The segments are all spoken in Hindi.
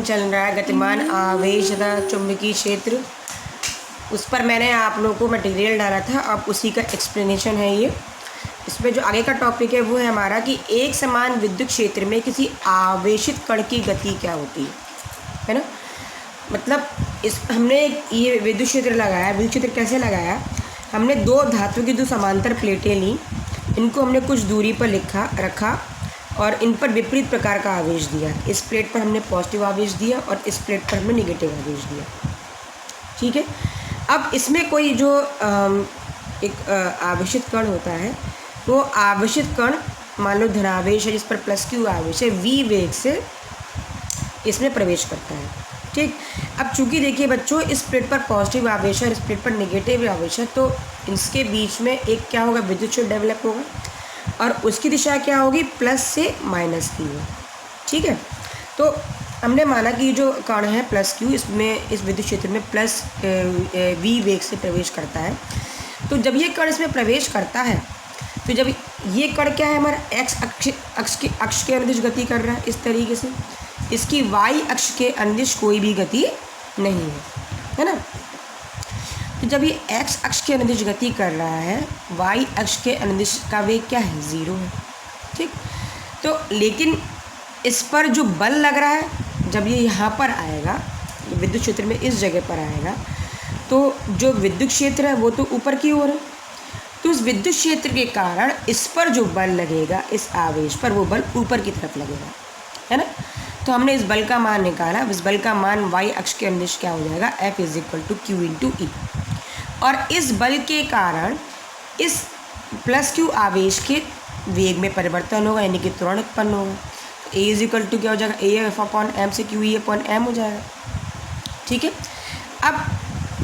चल रहा है गतिमान आवेश तथा चुंबकीय क्षेत्र, उस पर मैंने आप लोगों को मटेरियल डाला था। अब उसी का एक्सप्लेनेशन है ये। इसमें जो आगे का टॉपिक है वो है हमारा कि एक समान विद्युत क्षेत्र में किसी आवेशित कण की गति क्या होती है ना। मतलब इस हमने ये विद्युत क्षेत्र लगाया। विद्युत क्षेत्र कैसे लगाया? हमने दो धातु की दो समांतर प्लेटें ली, इनको हमने कुछ दूरी पर रखा और इन पर विपरीत प्रकार का आवेश दिया। इस प्लेट पर हमने पॉजिटिव आवेश दिया और इस प्लेट पर हमने नेगेटिव आवेश दिया। ठीक है। अब इसमें कोई जो एक आवेशित कण होता है, वो आवेशित कण मान लो धनावेश है जिस पर प्लस क्यू आवेश है, v वेग से इसमें प्रवेश करता है। ठीक। अब चूंकि देखिए बच्चों, इस प्लेट पर पॉजिटिव आवेश है और इस प्लेट पर नेगेटिव आवेश है, तो इसके बीच में एक क्या होगा, विद्युत क्षेत्र डेवलप होगा और उसकी दिशा क्या होगी, प्लस से माइनस की है। ठीक है। तो हमने माना कि जो कण है प्लस क्यू, इसमें इस विद्युत क्षेत्र में प्लस v वेग से प्रवेश करता है। तो जब ये कण इसमें प्रवेश करता है, तो जब ये कण क्या है हमारा x अक्ष के अनुदिश गति कर रहा है इस तरीके से, इसकी y अक्ष के अनुदिश कोई भी गति नहीं है ना। तो जब ये x अक्ष के अनुदिश गति कर रहा है, y अक्ष के अनुदिश का वेग क्या है, 0 है। ठीक। तो लेकिन इस पर जो बल लग रहा है, जब ये यहाँ पर आएगा, विद्युत क्षेत्र में इस जगह पर आएगा, तो जो विद्युत क्षेत्र है वो तो ऊपर की ओर है। तो उस विद्युत क्षेत्र के कारण इस पर जो बल लगेगा, इस आवेश पर, वो बल ऊपर की तरफ लगेगा, है ना। तो हमने इस बल का मान निकाला। इस बल का मान y अक्ष के अनुदिश क्या हो जाएगा, F = Q × E। और इस बल के कारण इस प्लस क्यू आवेश के वेग में परिवर्तन होगा, यानी कि त्वरण उत्पन्न होगा। A = क्या हो जाएगा, AF/m से QE/m हो जाएगा। ठीक है। अब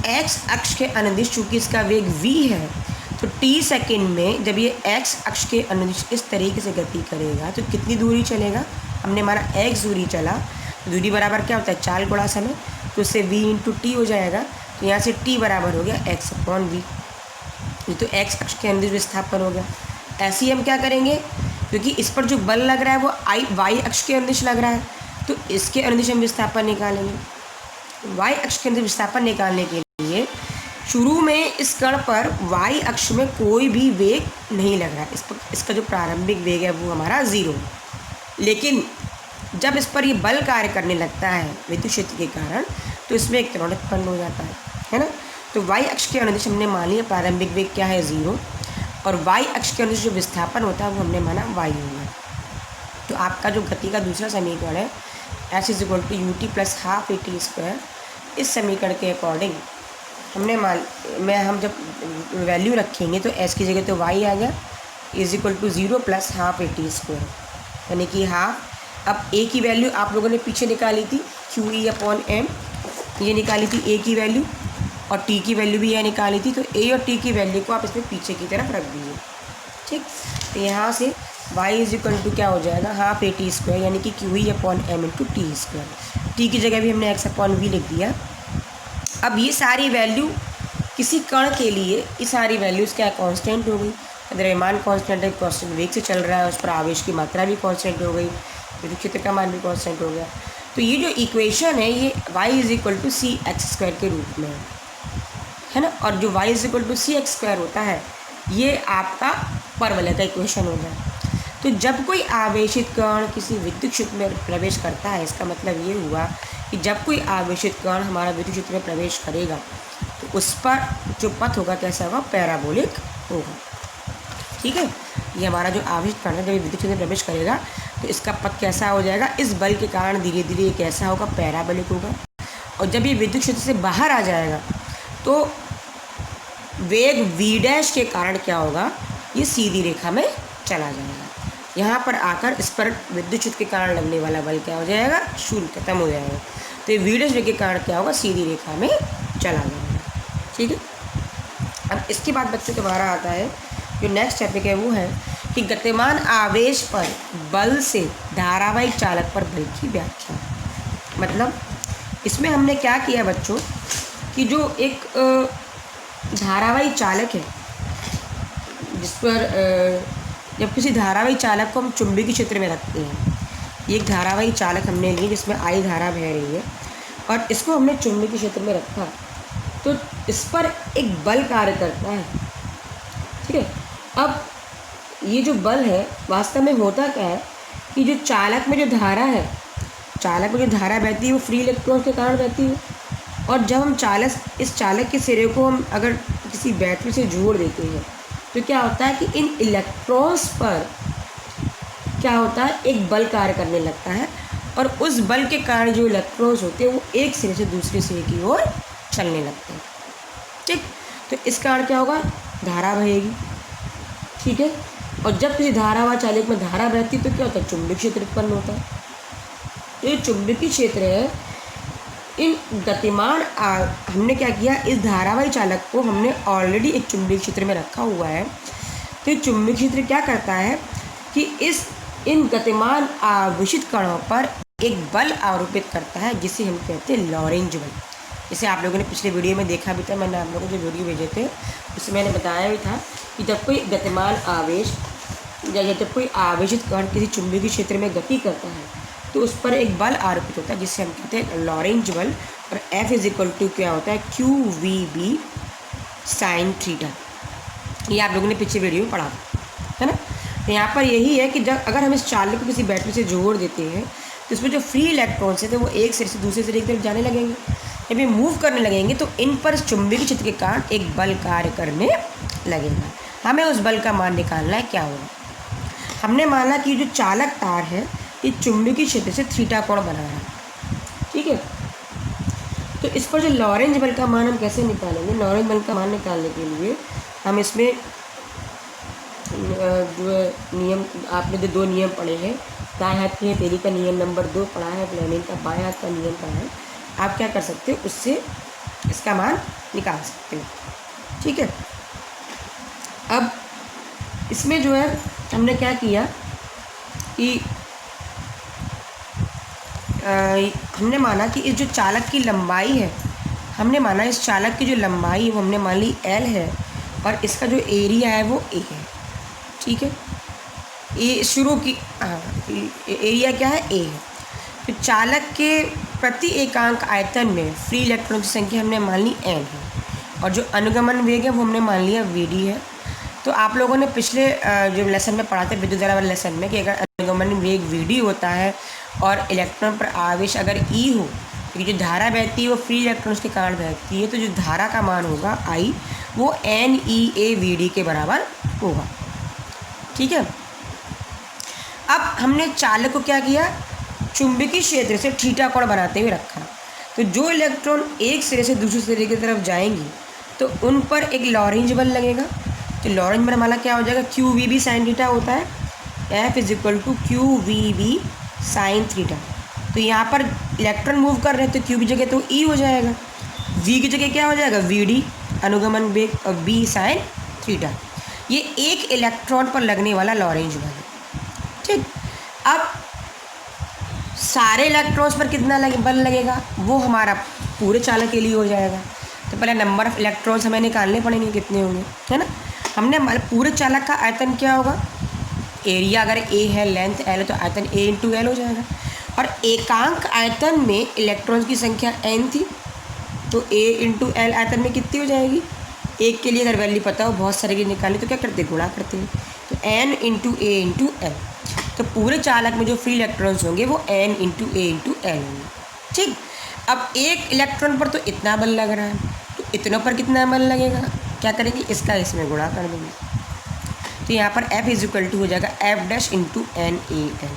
x अक्ष के अनुदिश चूँकि इसका वेग v है, तो t सेकेंड में जब ये x अक्ष के अनुदिश इस तरीके से गति करेगा, तो कितनी दूरी चलेगा, हमने माना x दूरी चला। तो दूरी बराबर क्या होता है, चाल गुणा समय, तो उससे v × t हो जाएगा। तो यहाँ से t बराबर हो गया x/v। ये तो x अक्ष के अनुदिश विस्थापन हो गया। ऐसे ही हम क्या करेंगे, क्योंकि इस पर जो बल लग रहा है वो y अक्ष के अनुदिश लग रहा है, तो इसके अनुदिश हम विस्थापन निकालेंगे। y अक्ष के अनुदिश विस्थापन निकालने के लिए शुरू में इस कण पर y अक्ष में कोई भी वेग नहीं लग रहा है। इसका जो प्रारंभिक वेग है वो हमारा 0 है। लेकिन जब इस पर ये बल कार्य करने लगता है विद्युत क्षेत्र के कारण, तो इसमें एक त्वरण उत्पन्न हो जाता है ना। तो y अक्ष के अनुदिश हमने मान लिया प्रारंभिक वेग क्या है, 0, और y अक्ष के अनुदिश जो विस्थापन होता है वो हमने माना y होगा। तो आपका जो गति का दूसरा समीकरण है S = ut + ½ at², इस समीकरण के अकॉर्डिंग हम जब वैल्यू रखेंगे तो s की जगह तो y आ गया, = 0 + ½ at², यानी कि हाफ। अब a की वैल्यू आप लोगों ने पीछे निकाली थी, QE/m, ये निकाली थी a की वैल्यू, और t की वैल्यू भी यह निकाली थी। तो a और t की वैल्यू को आप इसमें पीछे की तरफ रख दीजिए। ठीक। तो यहाँ से y = क्या हो जाएगा, ½ at², यानी कि QE/m × t²। t की जगह भी हमने x/v लिख दिया। अब ये सारी वैल्यू किसी कण के लिए, ये सारी वैल्यूज़ क्या कांस्टेंट हो गई। द्रव्यमान कांस्टेंट है, कांस्टेंट वेग से चल रहा है, उस पर आवेश की मात्रा भी कांस्टेंट हो गई, विद्युत क्षेत्र का मान भी कांस्टेंट हो गया। तो ये जो इक्वेशन है ये y = cx² के रूप में है ना। और जो y = cx² होता है, ये आपका परवलय का इक्वेशन हो गया। तो जब कोई आवेशित कण किसी विद्युत क्षेत्र में प्रवेश करता है, इसका मतलब ये हुआ कि जब कोई आवेशित कण हमारा विद्युत क्षेत्र में प्रवेश करेगा, तो उस पर जो पथ होगा कैसा होगा, पैराबोलिक होगा। ठीक है। ये हमारा जो आवेशित कण है जब विद्युत क्षेत्र में प्रवेश करेगा, तो इसका पथ कैसा हो जाएगा, इस बल के कारण धीरे धीरे ये कैसा होगा, पैराबोलिक होगा। और जब ये विद्युत क्षेत्र से बाहर आ जाएगा, तो वेग v' के कारण क्या होगा, ये सीधी रेखा में चला जाएगा। यहाँ पर आकर इस पर विद्युत क्षेत्र के कारण लगने वाला बल क्या हो जाएगा, 0, खत्म हो जाएगा। तो ये v' के कारण क्या होगा, सीधी रेखा में चला जाएगा। ठीक है। अब इसके बाद बच्चों के बारे आता है जो नेक्स्ट टॉपिक है, वो है कि गतिमान आवेश पर बल से धारावाहिक चालक पर बल की व्याख्या। मतलब इसमें हमने क्या किया बच्चों, कि जो एक धारावाहिक चालक है, जिस पर जब किसी धारावाहिक चालक को हम चुंबकीय क्षेत्र में रखते हैं, ये एक धारावाही चालक हमने ली जिसमें I धारा बह रही है और इसको हमने चुंबकीय क्षेत्र में रखा, तो इस पर एक बल कार्य करता है। ठीक है, अब ये जो बल है वास्तव में होता क्या है कि जो चालक में जो धारा है, चालक में जो धारा बहती है वो फ्री इलेक्ट्रॉन के कारण बहती है, और जब हम इस चालक के सिरे को हम अगर किसी बैटरी से जोड़ देते हैं तो क्या होता है कि इन इलेक्ट्रॉन्स पर क्या होता है, एक बल कार्य करने लगता है, और उस बल के कारण जो इलेक्ट्रॉन्स होते हैं वो एक सिरे से दूसरे सिरे की ओर चलने लगते हैं। ठीक, तो इस कारण क्या होगा, धारा बहेगी। ठीक है, और जब किसी धारावाही चालक में धारा बहती है तो क्या होता है, चुंबकीय क्षेत्र उत्पन्न होता है। तो ये चुंबकीय क्षेत्र है, इन गतिमान हमने क्या किया, इस धारावाही चालक को हमने ऑलरेडी एक चुंबकीय क्षेत्र में रखा हुआ है। तो ये चुंबकीय क्षेत्र क्या करता है कि इन गतिमान आवेशित कणों पर एक बल आरोपित करता है जिसे हम कहते हैं लॉरेंज बल। इसे आप लोगों ने पिछले वीडियो में देखा भी था, मैंने आप लोगों को जो वीडियो भेजे थे उसमें मैंने बताया भी था कि जब कोई गतिमान आवेश या जब कोई आवेशित कण किसी चुंबकीय क्षेत्र में गति करता है तो उस पर एक बल आरोपित होता है जिसे हम कहते हैं लॉरेंज बल, और F = क्या होता है, QVB sin थीटा। ये आप लोगों ने पिछले वीडियो में पढ़ा है ना। तो यहाँ पर यही है कि जब अगर हम इस चालक को किसी बैटरी से जोड़ देते हैं तो इसमें जो फ्री इलेक्ट्रॉन्स हैं तो वो एक सिरे से दूसरे सिरे की तरफ जाने लगेंगे। जब ये मूव करने लगेंगे तो इन पर चुंबकीय क्षेत्र के कारण एक बल कार्य करने लगेगा। हमें उस बल का मान निकालना है, क्या होगा। हमने माना कि जो चालक तार है ये चुंबकीय क्षेत्र से थीटा कोण बना रहा है। ठीक है, तो इस पर जो लॉरेंज बल का मान हम कैसे निकालेंगे। लॉरेंज बल का मान निकालने के लिए हम इसमें जो नियम आपने जो 2 नियम पढ़े हैं, दाएं हाथ की हेतुरी का नियम नंबर 2 पढ़ा है, प्लेनिंग का बाएं हाथ का नियम पढ़ा है, आप क्या कर सकते हो, उससे इसका मान निकाल सकते हो। ठीक है, अब इसमें जो है हमने क्या किया कि हमने माना कि इस जो चालक की लंबाई है, हमने माना इस चालक की जो लंबाई है वो हमने मान ली L है और इसका जो एरिया है वो A है। ठीक है, ए शुरू की एरिया क्या है, A है। तो चालक के प्रति एकांक आयतन में फ्री इलेक्ट्रॉन की संख्या हमने मान ली N है, और जो अनुगमन वेग है वो हमने मान लिया VD है। तो आप लोगों ने पिछले जो लेसन में पढ़ा था, विद्युत धारा वाले लेसन में, कि अगर अनुगमन वेग VD होता है और इलेक्ट्रॉन पर आवेश अगर E हो, क्योंकि जो धारा बहती है वो फ्री इलेक्ट्रॉन्स के कारण बहती है, तो जो धारा का मान होगा I वो NEAVD के बराबर होगा। ठीक है, अब हमने चालक को क्या किया, चुंबकीय क्षेत्र से थीटा कोण बनाते हुए रखा। तो जो इलेक्ट्रॉन एक सिरे से दूसरे सिरे की तरफ जाएंगी तो उन पर एक लॉरेंज बल लगेगा। तो लॉरेंज बल हमारा क्या हो जाएगा, QVB sin थीटा होता है, F = QVB sin थीटा। तो यहाँ पर इलेक्ट्रॉन मूव कर रहे हैं तो Q की जगह तो E हो जाएगा, V की जगह क्या हो जाएगा, VD अनुगमन वेग और B sin थीटा। ये एक इलेक्ट्रॉन पर लगने वाला लॉरेंज बल है। ठीक, अब सारे इलेक्ट्रॉन्स पर कितना बल लगेगा वो हमारा पूरे चालक के लिए हो जाएगा। तो पहले नंबर ऑफ इलेक्ट्रॉन्स हमें निकालने पड़ेंगे कितने होंगे, है ना। हमने पूरे चालक का आयतन क्या होगा, एरिया अगर A है, लेंथ L है, तो आयतन A × L हो जाएगा, और एकांक आयतन में इलेक्ट्रॉन्स की संख्या N थी, तो A × L आयतन में कितनी हो जाएगी, एक के लिए अगर वैल्यू पता हो बहुत सारे की निकालनी तो क्या करते हैं, गुणा करते हैं, तो N × A × L। तो पूरे चालक में जो फ्री इलेक्ट्रॉन्स होंगे वो N × A × L होंगे। ठीक, अब एक इलेक्ट्रॉन पर तो इतना बल लग रहा है, तो इतनों पर कितना बल लगेगा, क्या करेंगे, इसका इसमें गुणा कर देंगे। तो यहाँ पर F = हो जाएगा F' × NaL।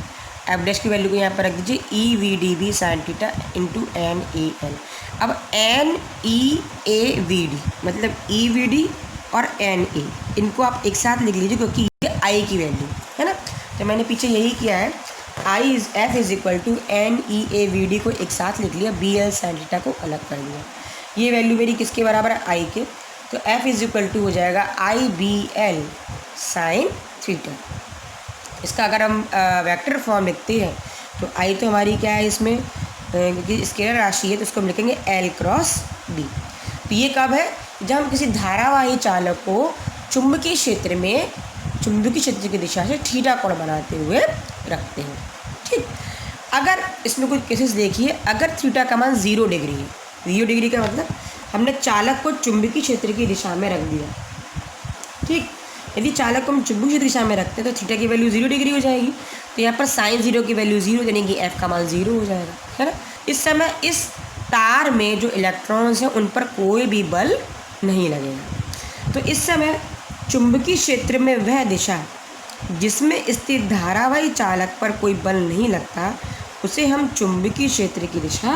F' की वैल्यू को यहाँ पर रख दीजिए EVDB sin थीटा × NaL। अब NEAVD मतलब EVD और NA, इनको आप एक साथ लिख लीजिए क्योंकि ये I की वैल्यू है ना। तो मैंने पीछे यही किया है, F = NEAVD को एक साथ लिख लिया, BL sin थीटा को अलग कर दिया। ये वैल्यू मेरी किसके बराबर है, I के, तो F = हो जाएगा IBL sin थीटा। इसका अगर हम वेक्टर फॉर्म लिखते हैं तो I तो हमारी क्या है इसमें, क्योंकि स्केलर राशि है तो इसको हम लिखेंगे L × B। तो ये कब है, जब हम किसी धारावाही चालक को चुंबकीय क्षेत्र में चुंबकीय क्षेत्र की दिशा से थीटा कोण बनाते हुए रखते हैं। ठीक, अगर इसमें कुछ केसेस देखिए, अगर थीटा का मान 0 डिग्री है, 0 डिग्री का मतलब हमने चालक को चुंबकीय क्षेत्र की दिशा में रख दिया, ठीक। यदि चालक को हम चुंबकीय क्षेत्र की दिशा में रखते हैं तो थीटा की वैल्यू 0 डिग्री हो जाएगी, तो यहाँ पर साइन 0 की वैल्यू 0 यानी कि एफ का मान 0 हो जाएगा, है ना। इस समय इस तार में जो इलेक्ट्रॉन्स हैं उन पर कोई भी बल नहीं लगेगा। तो इस समय चुंबकीय क्षेत्र में वह दिशा जिसमें स्थित धारावाही चालक पर कोई बल नहीं लगता उसे हम चुंबकीय क्षेत्र की दिशा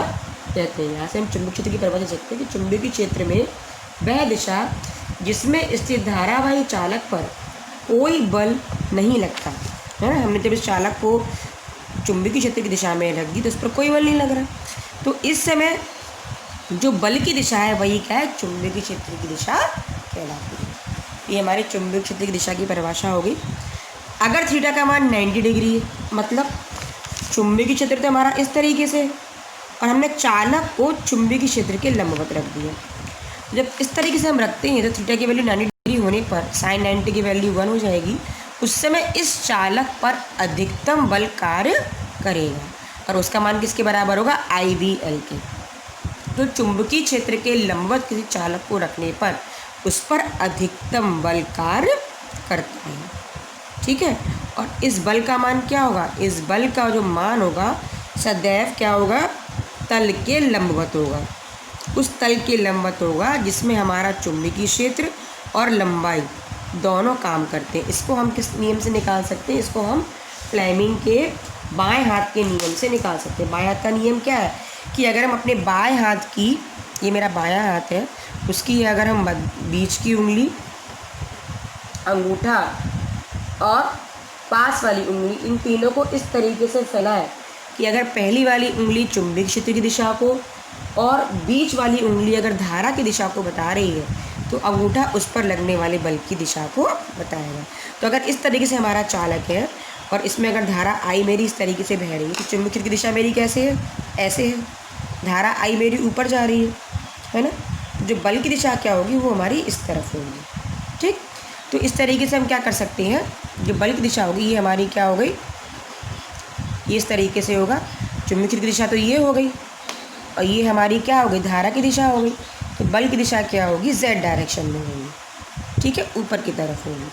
कहते हैं। यहाँ से हम चुंबकीय क्षेत्र की परिभाषा सकते हैं कि चुंबकीय क्षेत्र में वह दिशा जिसमें स्थित धारावाही चालक पर कोई बल नहीं लगता, है ना। हमने जब इस चालक को चुंबकीय क्षेत्र की दिशा में रख दी तो उस पर कोई बल नहीं लग रहा, तो इस समय जो बल की दिशा है वही क्या है, चुंबकीय क्षेत्र की दिशा कहलाती है। ये हमारे चुंबकीय क्षेत्र की दिशा की परिभाषा हो गई। अगर थीटा का मान 90 डिग्री है, मतलब चुंबकीय क्षेत्र तो हमारा इस तरीके से है और हमने चालक को चुंबकीय क्षेत्र के लंबवत रख दिया। जब इस तरीके से हम रखते हैं तो थीटा की वैल्यू 90 डिग्री होने पर साइन 90 की वैल्यू 1 हो जाएगी। उस समय इस चालक पर अधिकतम बल कार्य करेगा और उसका मान किसके बराबर होगा, IVL के। तो चुंबकीय क्षेत्र के लंबवत किसी चालक को रखने पर उस पर अधिकतम बल कार्य करता है, ठीक है। और इस बल का मान क्या होगा, इस बल का जो मान होगा सदैव क्या होगा, तल के लंबवत होगा, उस तल के लंबवत होगा जिसमें हमारा चुंबकीय क्षेत्र और लंबाई दोनों काम करते हैं। इसको हम किस नियम से निकाल सकते हैं, इसको हम फ्लेमिंग के बाएं हाथ के नियम से निकाल सकते हैं। बाएं हाथ का नियम क्या है कि अगर हम अपने बाएं हाथ की, ये मेरा बायां हाथ है, उसकी अगर हम बीच की उंगली, अंगूठा और पास वाली उंगली, इन तीनों को इस तरीके से फैलाएं कि अगर पहली वाली उंगली चुंबकीय क्षेत्र की दिशा को और बीच वाली उंगली अगर धारा की दिशा को बता रही है तो अंगूठा उस पर लगने वाले बल की दिशा को बताएगा। तो अगर इस तरीके से हमारा चालक है और इसमें अगर धारा आई मेरी इस तरीके से बह रही है तो चुंबकीय क्षेत्र की दिशा मेरी कैसे है, ऐसे है। धारा आई मेरी ऊपर जा रही है ना, जो बल की दिशा क्या होगी वो हमारी इस तरफ होगी, ठीक। तो इस तरीके से हम क्या कर सकते हैं, जो बल की दिशा होगी ये हमारी क्या हो गई, ये इस तरीके से होगा। चुंबकीय क्षेत्र की दिशा तो ये हो गई और ये हमारी क्या हो गई, धारा की दिशा हो गई। तो बल की दिशा क्या होगी, Z डायरेक्शन में होगी, ठीक है, ऊपर की तरफ होगी,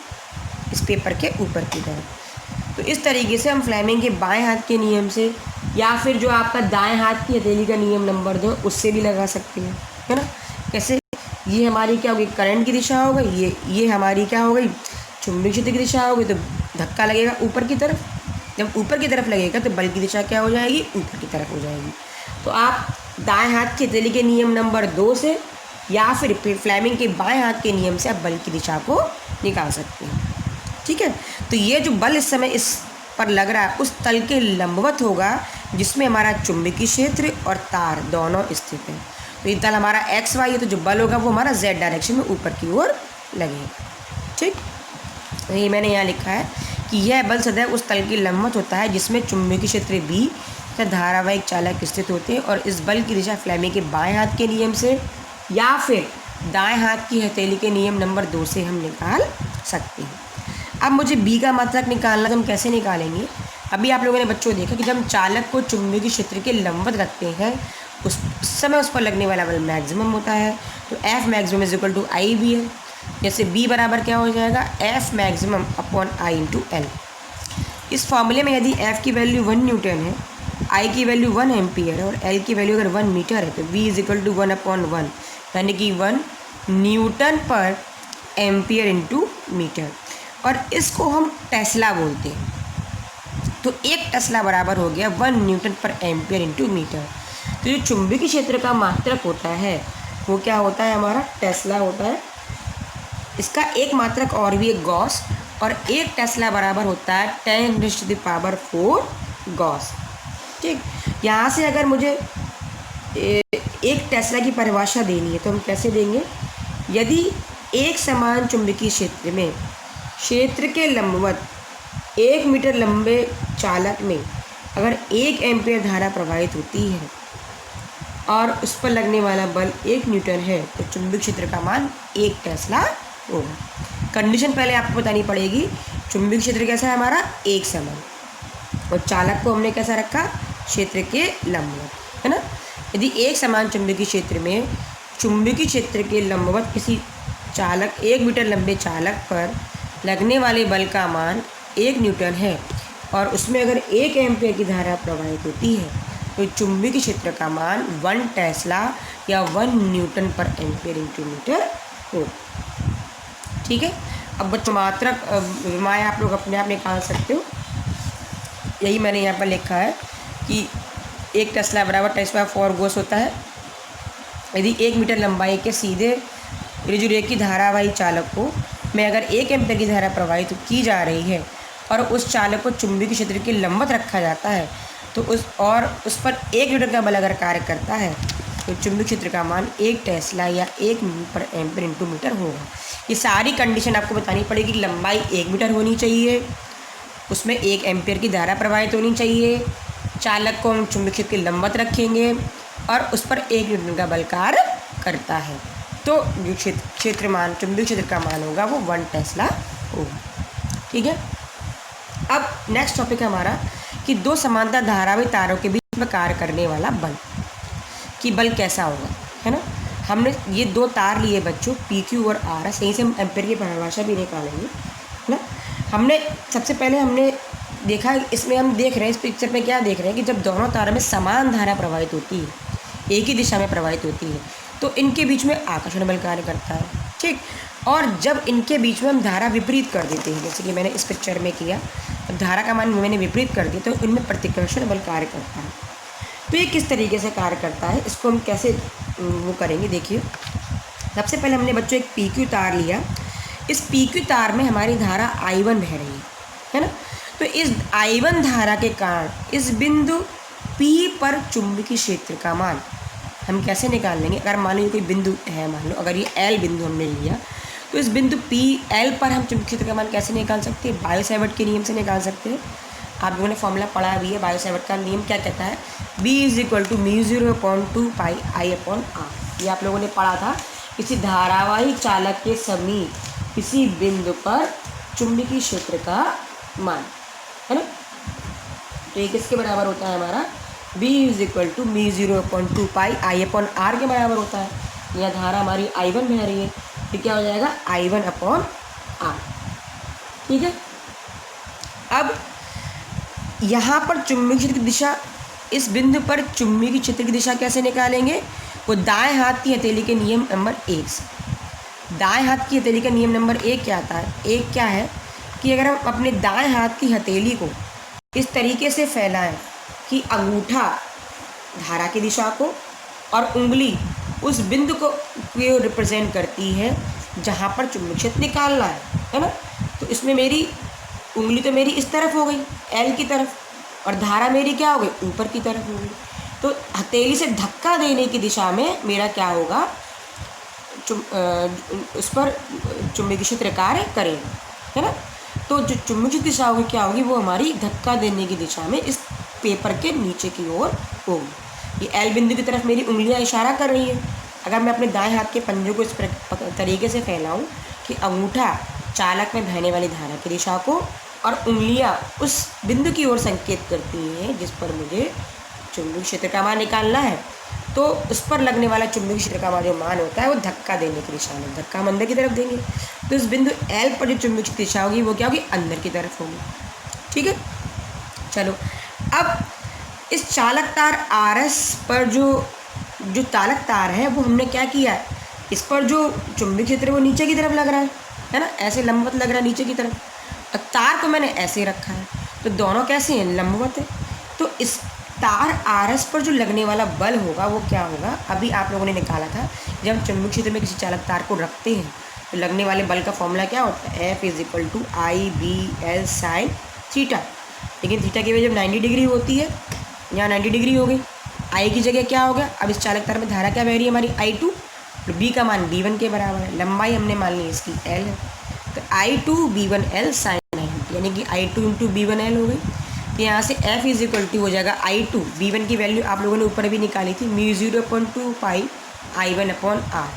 इस पेपर के ऊपर की तरफ। तो इस तरीके से हम फ्लेमिंग के बाएं हाथ के नियम से या फिर जो आपका दाएं हाथ की हथेली का नियम नंबर 2 उससे भी लगा सकते हैं, है ना। कैसे, ये हमारी क्या होगी, करंट की दिशा हो गई, ये हमारी क्या हो गई, चुंबकीय क्षेत्र की दिशा हो गई। तो धक्का लगेगा ऊपर की तरफ, जब ऊपर की तरफ लगेगा तो बल की दिशा क्या हो जाएगी, ऊपर की तरफ हो जाएगी। तो आप दाएं हाथ की हथेली के नियम नंबर 2 से या फिर फ्लेमिंग के बाएं हाथ के नियम से आप बल की दिशा को निकाल सकते हैं, ठीक है। तो ये जो बल इस समय इस पर लग रहा है उस तल के लंबवत होगा जिसमें हमारा चुंबकीय क्षेत्र और तार दोनों स्थित है। तो ये तल हमारा XY है, तो जो बल होगा वो हमारा Z डायरेक्शन में ऊपर की ओर लगेगा, ठीक। तो ये मैंने यहाँ लिखा है कि यह बल सदैव उस तल के लंबवत होता है जिसमें चुंबकीय क्षेत्र B तथा धारावाहिक चालक स्थित होते हैं और इस बल की दिशा फ्लेमिंग के बाएं हाथ के नियम से या फिर दाएं हाथ की हथेली के नियम नंबर 2 से हम निकाल सकते हैं। अब मुझे B का मात्रक निकालना, तो हम कैसे निकालेंगे। अभी आप लोगों ने बच्चों देखा कि जब हम चालक को चुंबकीय क्षेत्र के लंबवत रखते हैं उस समय उस पर लगने वाला बल मैक्सिमम होता है। तो F maximum is equal to I भी है, जैसे B बराबर क्या हो जाएगा, F maximum upon I into L। इस फॉर्मूले में यदि F की वैल्यू 1 न्यूटन है, I की वैल्यू 1 एम्पियर है और L की वैल्यू अगर 1 मीटर है तो V is equal to 1 upon 1 यानी कि 1 न्यूटन पर एम्पियर इंटू मीटर। और इसको हम टेस्ला बोलते हैं। तो एक टेस्ला बराबर हो गया 1 न्यूटन पर एम्पियर इंटू मीटर। तो जो चुंबकीय क्षेत्र का मात्रक होता है वो क्या होता है, हमारा टेस्ला होता है। इसका एक मात्रक और भी है गॉस, और एक टेस्ला बराबर होता है 10⁴ गॉस, ठीक। यहाँ से अगर मुझे एक टेस्ला की परिभाषा देनी है तो हम कैसे देंगे, यदि एक समान चुंबकीय क्षेत्र में क्षेत्र के लंबवत 1 मीटर लंबे चालक में अगर 1 एम्पियर धारा प्रवाहित होती है और उस पर लगने वाला बल 1 न्यूटन है तो चुंबकीय क्षेत्र का मान 1 टेस्ला होगा। कंडीशन पहले आपको बतानी पड़ेगी, चुंबकीय क्षेत्र कैसा है हमारा, एक समान, और चालक को हमने कैसा रखा, क्षेत्र के लंबवत, है ना। यदि एक समान चुंबकीय क्षेत्र में चुंबकीय क्षेत्र के लंबवत किसी चालक 1 मीटर लंबे चालक पर लगने वाले बल का मान 1 न्यूटन है और उसमें अगर 1 एम्पीयर की धारा प्रवाहित होती है तो चुंबकीय क्षेत्र का मान 1 टेस्ला या 1 न्यूटन पर एम्पीयर इंटू मीटर हो। ठीक है। अब बच्चों मात्रक विमाएँ आप लोग अपने आप निकाल सकते हो। यही मैंने यहाँ पर लिखा है कि 1 टेस्ला बराबर 10⁴ गोस होता है। यदि 1 मीटर लंबाई के सीधे ऋजुरेखी धारावाही चालक को में अगर 1 एम्पीयर की धारा प्रवाहित की जा रही है और उस चालक को चुंबकीय क्षेत्र के लंबवत रखा जाता है तो उस पर 1 न्यूटन का बल अगर कार्य करता है तो चुंबकीय क्षेत्र का मान 1 टेस्ला या 1 पर एम्पीयर इंटू मीटर होगा। ये सारी कंडीशन आपको बतानी पड़ेगी। लंबाई 1 मीटर होनी चाहिए, उसमें 1 एम्पीयर की धारा प्रवाहित होनी चाहिए, चालक को हम चुंबकीय क्षेत्र के लंबवत रखेंगे और उस पर 1 न्यूटन का बल कार्य करता है तो जो क्षेत्र मान चुंबकीय क्षेत्र का मान होगा वो 1 टेस्ला होगा। ठीक है। अब नेक्स्ट टॉपिक है हमारा कि 2 समांतर धारावाही तारों के बीच में कार्य करने वाला बल कि बल कैसा होगा, है ना। हमने ये 2 तार लिए बच्चों, PQ और RS, यहीं से हम एम्पीयर की परिभाषा भी निकालेंगे, है ना। हमने सबसे पहले हमने देखा, इसमें हम देख रहे हैं, इस पिक्चर में क्या देख रहे हैं कि जब दोनों तारों में समान धारा प्रवाहित होती है, एक ही दिशा में प्रवाहित होती है, तो इनके बीच में आकर्षण बल कार्य करता है। ठीक। और जब इनके बीच में हम धारा विपरीत कर देते हैं, जैसे कि मैंने इस पिक्चर में किया, धारा का मान मैंने विपरीत कर दिया तो इनमें प्रतिकर्षण बल कार्य करता है। तो ये किस तरीके से कार्य करता है, इसको हम कैसे वो करेंगे, देखिए। सबसे पहले हमने बच्चों एक PQ तार लिया। इस PQ तार में हमारी धारा I1 बह रही है ना। तो इस I1 धारा के कारण इस बिंदु P पर चुंबकीय क्षेत्र का मान हम कैसे निकाल लेंगे। अगर मान लो कोई बिंदु है, मान लो अगर ये L बिंदु हमने लिया तो इस बिंदु L पर हम चुंबकीय क्षेत्र का मान कैसे निकाल सकते हैं, बायो-सैवर्ट के नियम से निकाल सकते हैं। आप लोगों ने फॉर्मूला पढ़ा भी है, बायो-सैवर्ट का नियम क्या कहता है, B = μ0/2 पाई I/r। ये आप लोगों ने पढ़ा था। किसी धारावाही चालक के समीप किसी बिंदु पर चुंबकीय क्षेत्र का मान, है ना। तो ये किसके बराबर होता है हमारा, B = μ0/2 पाई I/r के बराबर होता है। यह धारा हमारी I1 बह रही है, तो क्या हो जाएगा I1/r। ठीक है। अब यहाँ पर चुंबकीय क्षेत्र की दिशा, इस बिंदु पर चुंबकीय क्षेत्र की दिशा कैसे निकालेंगे, वो दाएं हाथ की हथेली के नियम नंबर 1 से। दाएं हाथ की हथेली का नियम नंबर 1 क्या आता है, 1 क्या है कि अगर हम अपने दाएं हाथ की हथेली को इस तरीके से फैलाएं कि अंगूठा धारा की दिशा को और उंगली उस बिंदु को रिप्रेजेंट करती है जहाँ पर चुंबकीय क्षेत्र निकालना है ना। तो इसमें मेरी उंगली तो मेरी इस तरफ हो गई, L की तरफ, और धारा मेरी क्या हो गई, ऊपर की तरफ हो गई। तो हथेली से धक्का देने की दिशा में मेरा क्या होगा, उस पर चुंबकीय क्षेत्र कार्य करेगा, है ना। तो जो चुंबकीय दिशा होगी क्या होगी, वो हमारी धक्का देने की दिशा में इस पेपर के नीचे की ओर होगी। ये L बिंदु की तरफ मेरी उंगलियां इशारा कर रही है। अगर मैं अपने दाएं हाथ के पंजे को इस तरीके से फैलाऊं कि अंगूठा चालक में बहने वाली धारा की दिशा को और उंगलियां उस बिंदु की ओर संकेत करती हैं जिस पर मुझे चुंबकीय क्षेत्र का मान निकालना है, तो उस पर लगने वाला चुंबकीय क्षेत्र का जो मान होता है वो धक्का देने की दिशा में, धक्का हम अंदर की तरफ देंगे। तो इस बिंदु L पर जो चुंबकीय दिशा होगी वो क्या होगी, अंदर की तरफ होगी। ठीक है। चलो, अब इस चालक तार RS पर जो चालक तार है वो हमने क्या किया है, इस पर जो चुंबकीय क्षेत्र वो नीचे की तरफ लग रहा है ना, ऐसे लंबवत लग रहा है नीचे की तरफ। तार को मैंने ऐसे रखा है, तो दोनों कैसे हैं, लंबवत है। तो इस तार RS पर जो लगने वाला बल होगा वो क्या होगा, अभी आप लोगों ने निकाला था। जब हम चुंबकीय क्षेत्र में किसी चालक तार को रखते हैं तो लगने वाले बल का फॉर्मूला क्या होता है, F = I/B/L sin थीटा। लेकिन थीटा की वजह जब 90 डिग्री होती है, यहाँ 90 डिग्री हो गई, I की जगह क्या हो गया, अब इस चालक तार में धारा क्या बह रही है हमारी, I2, तो B का मान B1 के बराबर है। लंबाई हमने मान ली इसकी L है, तो I2/B1L sin 90, यानी कि I2 × B1L हो गई। तो यहाँ से F = हो जाएगा I2, B1 की वैल्यू आप लोगों ने ऊपर भी निकाली थी, μ0/2 पाई I1/r।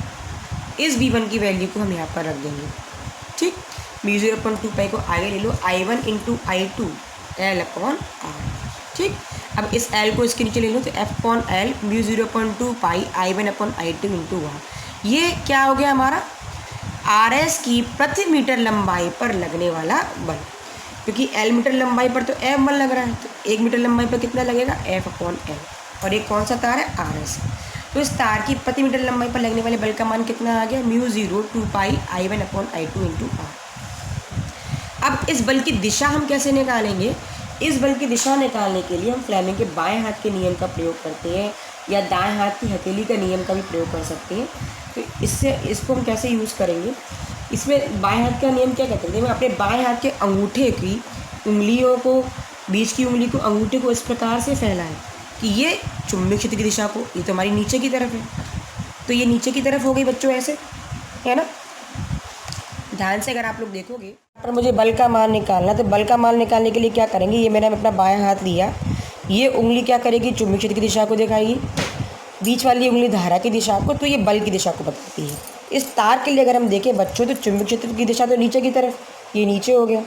इस B1 की वैल्यू को हम यहाँ पर रख देंगे। ठीक, μ0/2 पाई को आगे ले लो, I1 × I2 L/r। ठीक, अब इस एल को इसके नीचे ले लो तो F/L μ0.2 pi I1/I2 into are. ये क्या हो गया हमारा RS की प्रति मीटर लंबाई पर लगने वाला बल, क्योंकि L मीटर लंबाई पर तो F बल लग रहा है, तो 1 मीटर लंबाई पर कितना लगेगा F/L, और एक कौन सा तार है RS। तो इस तार की प्रति मीटर लंबाई पर लगने वाले बल का मान कितना आ गया μ0.2 पाई I1/I2 इंटू आर। अब इस बल की दिशा हम कैसे निकालेंगे? इस बल की दिशा निकालने के लिए हम फ्लेमिंग के बाएं हाथ के नियम का प्रयोग करते हैं या दाएं हाथ की हथेली का नियम का भी प्रयोग कर सकते हैं। तो इसको हम कैसे यूज़ करेंगे? इसमें बाएं हाथ का नियम क्या कहते हैं? मैं अपने बाएं हाथ के अंगूठे की उंगलियों को, बीच की उंगली को, अंगूठे को इस प्रकार से फैलाएं कि ये चुंबकीय क्षेत्र की दिशा को, ये तो हमारी नीचे की तरफ है, तो ये नीचे की तरफ हो गई बच्चों, ऐसे है ना। ध्यान से अगर आप लोग देखोगे पर मुझे बल का मान निकालना, तो बल का मान निकालने के लिए क्या करेंगे? ये मैंने अपना बायां हाथ लिया, ये उंगली क्या करेगी? चुंबकीय क्षेत्र की दिशा को दिखाएगी, बीच वाली उंगली धारा की दिशा को, तो ये बल की दिशा को बताती है। इस तार के लिए अगर हम देखें बच्चों तो चुंबकीय क्षेत्र की दिशा तो नीचे की तरफ, ये नीचे हो गया,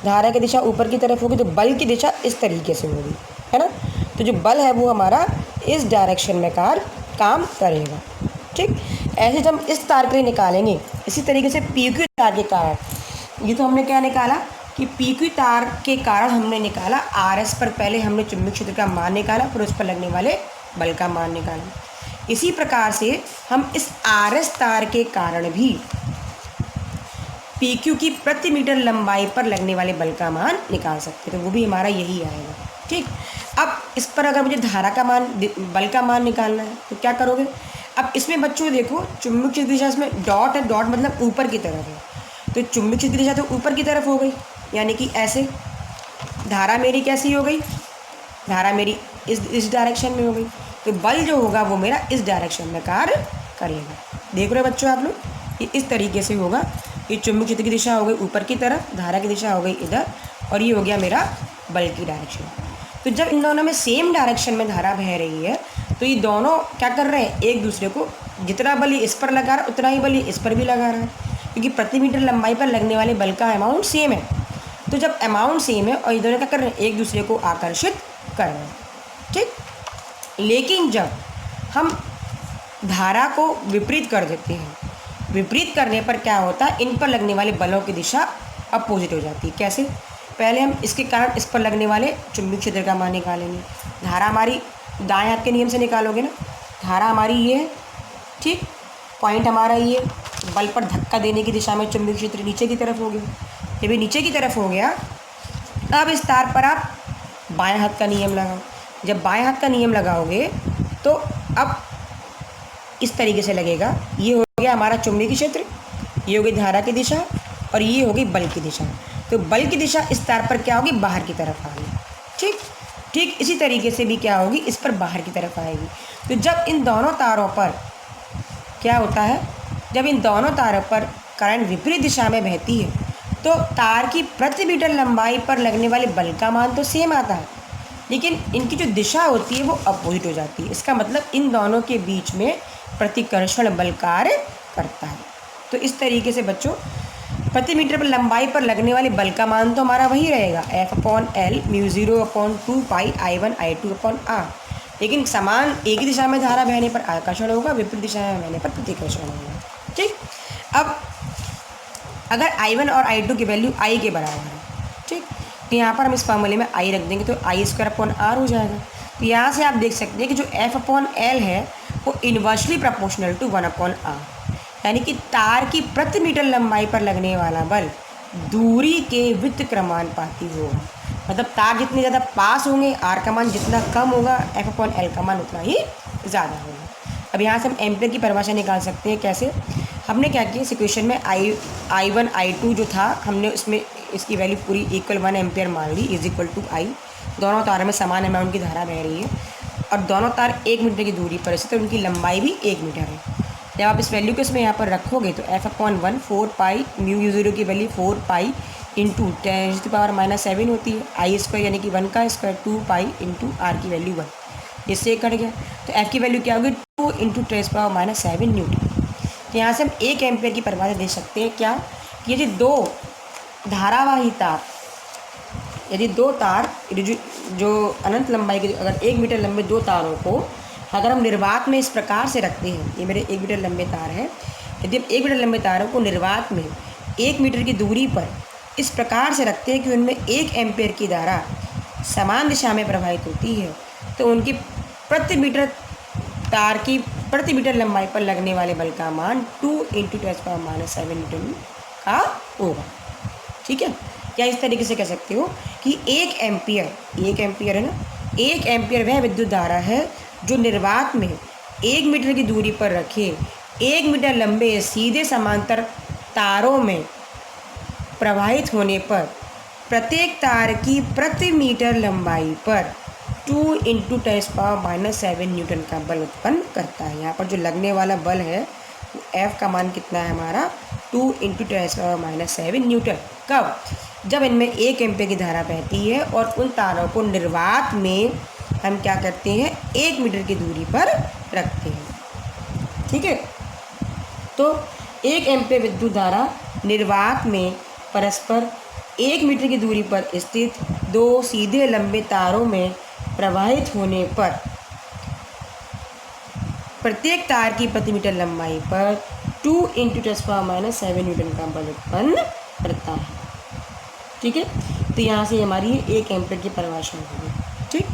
धारा की दिशा ऊपर की तरफ होगी, तो बल की दिशा इस तरीके से होगी, है ना। तो जो बल है वो हमारा इस डायरेक्शन में काम करेगा, ठीक। ऐसे जब हम इस तार के लिए निकालेंगे, इसी तरीके से PQ तार के कारण, ये तो हमने क्या निकाला कि PQ तार के कारण हमने निकाला RS पर, पहले हमने चुंबकीय क्षेत्र का मान निकाला, फिर उस पर लगने वाले बल का मान निकाला। इसी प्रकार से हम इस RS तार के कारण भी PQ की प्रति मीटर लंबाई पर लगने वाले बल का मान निकाल सकते हैं, तो वो भी हमारा यही आएगा, ठीक। अब इस पर अगर मुझे धारा का मान, बल का मान निकालना है तो क्या करोगे? अब इसमें बच्चों देखो चुंबकीय दिशा, इसमें डॉट है, डॉट मतलब ऊपर की तरफ है, तो चुंबकीय दिशा तो ऊपर की तरफ हो गई, यानी कि ऐसे। धारा मेरी कैसी हो गई? धारा मेरी इस डायरेक्शन में हो गई, तो बल जो होगा वो मेरा इस डायरेक्शन में कार्य करेगा। देख रहे हो बच्चों आप लोग, ये इस तरीके से होगा। ये चुंबकीय क्षेत्र की दिशा हो गई ऊपर की तरफ, धारा की दिशा हो गई इधर, और ये हो गया मेरा बल की डायरेक्शन। तो जब इन दोनों में सेम डायरेक्शन में धारा बह रही है, तो ये दोनों क्या कर रहे हैं? एक दूसरे को, जितना बल इस पर लगा रहा है उतना ही बल इस पर भी लगा रहा है, क्योंकि प्रति मीटर लंबाई पर लगने वाले बल का अमाउंट सेम है। तो जब अमाउंट सेम है और ये दोनों क्या कर रहे हैं? एक दूसरे को आकर्षित कर रहे हैं, ठीक। लेकिन जब हम धारा को विपरीत कर देते हैं, विपरीत करने पर क्या होता है? इन पर लगने वाले बलों की दिशा अपोजिट हो जाती है। कैसे? पहले हम इसके कारण इस पर लगने वाले चुंबकीय क्षेत्र का मान निकालेंगे। धारा हमारी दाएं हाथ के नियम से निकालोगे ना, धारा हमारी ये है, ठीक, पॉइंट हमारा ये, बल पर धक्का देने की दिशा में चुंबकीय क्षेत्र नीचे की तरफ हो गया। जब ये नीचे की तरफ हो गया, अब इस तार पर आप बाएं हाथ का नियम लगाओ। जब बाएं हाथ का नियम लगाओगे तो अब इस तरीके से लगेगा। ये हो गया हमारा चुंबकीय क्षेत्र, ये हो गई धारा की दिशा, और ये हो गई बल की दिशा। तो बल की दिशा इस तार पर क्या होगी? बाहर की तरफ आ गई, ठीक। ठीक इसी तरीके से भी क्या होगी? इस पर बाहर की तरफ आएगी। तो जब इन दोनों तारों पर क्या होता है? जब इन दोनों तारों पर करंट विपरीत दिशा में बहती है, तो तार की प्रति मीटर लंबाई पर लगने वाले बल का मान तो सेम आता है, लेकिन इनकी जो दिशा होती है वो अपोजिट हो जाती है। इसका मतलब इन दोनों के बीच में प्रतिकर्षण बल कार्य करता है। तो इस तरीके से बच्चों प्रति मीटर पर लंबाई पर लगने वाले बल का मान तो हमारा वही रहेगा, F/L μ0/2 पाई I1/I2/R। लेकिन समान एक ही दिशा में धारा बहने पर आकर्षण होगा, विपरीत दिशा में बहने पर प्रतिकर्षण होगा, ठीक। अब अगर I1 और I2 की वैल्यू I के बराबर है, ठीक, तो यहाँ पर हम इस फॉर्मूले में I रख देंगे तो I² हो जाएगा। तो यहाँ से आप देख सकते हैं कि जो F/L है वो इन्वर्सली प्रोपोर्शनल टू 1/R, यानी कि तार की प्रति मीटर लंबाई पर लगने वाला बल दूरी के व्युत्क्रमानुपाती होगा। मतलब तार जितने ज़्यादा पास होंगे, R का मान जितना कम होगा, F/L का मान उतना ही ज़्यादा होगा। अब यहाँ से हम एम्पियर की परिभाषा निकाल सकते हैं। कैसे? हमने क्या किया, इस इक्वेशन में I1 I2 जो था, हमने उसमें इसकी वैल्यू पूरी इक्वल 1 एम्पियर मान ली, = I। दोनों तारों में समान अमाउंट की धारा बह रही है और दोनों तार 1 मीटर की दूरी पर है, तो उनकी लंबाई भी 1 मीटर है। जब आप इस वैल्यू को इसमें यहाँ पर रखोगे तो F/1 4 पाई μ0 की वैल्यू 4 पाई इंटू 10⁻⁻7 होती है, I² यानी कि 1 का स्क्वायर 2 पाई इंटू R की वैल्यू 1, इससे कट गया। तो F की वैल्यू क्या होगी? 2 इंटू 10⁻⁻7 न्यूटन। तो यहाँ से हम 1 एम्पियर की परिभाषा दे सकते हैं क्या, कि ये जो दो धारावाही तार यदि दो तार जो अनंत लंबाई के, अगर 1 मीटर लंबे दो तारों को अगर हम निर्वात में इस प्रकार से रखते हैं, ये मेरे 1 मीटर लंबे तार है, यदि हम 1 मीटर लंबे तारों को निर्वात में 1 मीटर की दूरी पर इस प्रकार से रखते हैं कि उनमें 1 एम्पीयर की धारा समान दिशा में प्रवाहित होती है, तो उनकी प्रति मीटर तार की प्रति मीटर लंबाई पर लगने वाले बल का मान 2 × 10⁻⁷ न्यूटन का होगा। ठीक है, या इस तरीके से कह सकते हो कि 1 एम्पीयर है ना, 1 एम्पीयर वह विद्युत धारा है जो निर्वात में 1 मीटर की दूरी पर रखे 1 मीटर लंबे सीधे समांतर तारों में प्रवाहित होने पर प्रत्येक तार की प्रति मीटर लंबाई पर 2 × 10⁻⁷ न्यूटन का बल उत्पन्न करता है। यहाँ पर जो लगने वाला बल है वो F का मान कितना है हमारा 2 × 10⁻⁷ न्यूटन। कब? जब इनमें 1 एम्पीयर की धारा बहती है और उन तारों को निर्वात में हम क्या करते हैं, 1 मीटर की दूरी पर रखते हैं। ठीक है, तो 1 एम्पीयर विद्युत धारा निर्वात में परस्पर 1 मीटर की दूरी पर स्थित दो सीधे लंबे तारों में प्रवाहित होने पर प्रत्येक तार की प्रति मीटर लंबाई पर 2 × 10⁻⁷ न्यूटन का बल उत्पन्न करता है। ठीक है, तो यहाँ से हमारी 1 एम्पीयर की परिभाषा होगी। ठीक।